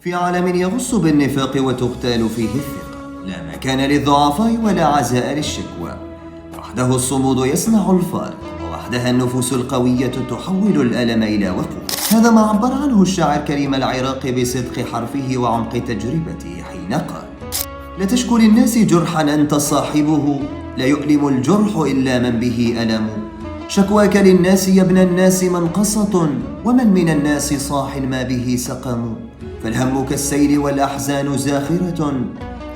في عالم يغص بالنفاق وتغتال فيه الثقة، لا مكان للضعفاء ولا عزاء للشكوى. وحده الصمود يصنع الفارق، ووحدها النفوس القوية تحول الألم إلى وقوة. هذا ما عبر عنه الشاعر كريم العراقي بصدق حرفه وعمق تجربته حين قال: لا تشكو للناس جرحا أنت صاحبه، لا يؤلم الجرح إلا من به ألم. شكواك للناس يا ابن الناس منقصة، ومن من الناس صاح ما به سقم. فالهم كالسيل والأحزان زاخرة،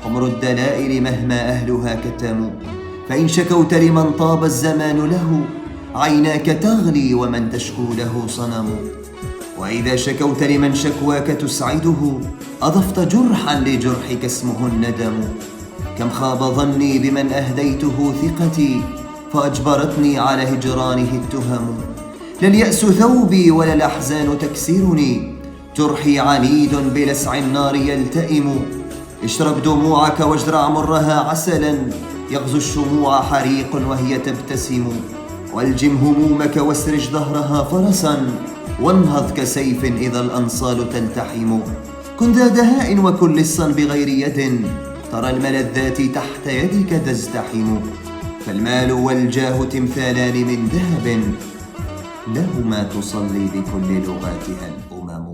حمر الدلائل مهما أهلها كتموا. فإن شكوت لمن طاب الزمان له، عيناك تغلي ومن تشكو له صنم. وإذا شكوت لمن شكواك تسعده، أضفت جرحا لجرحك اسمه الندم. كم خاب ظني بمن أهديته ثقتي، فأجبرتني على هجرانه التهم. لا اليأس ثوبي ولا الأحزان تكسرني، جرحي عنيد بلسع النار يلتئم. اشرب دموعك واجرع مرها عسلا، يغزو الشموع حريق وهي تبتسم. والجم همومك واسرج ظهرها فرسا، وانهض كسيف إذا الأنصال تلتحم. كن ذا دهاء وكن لصا بغير يد، ترى الملذات تحت يدك تزدحم. فالمال والجاه تمثالان من ذهب، لهما تصلي بكل لغاتها الأمم.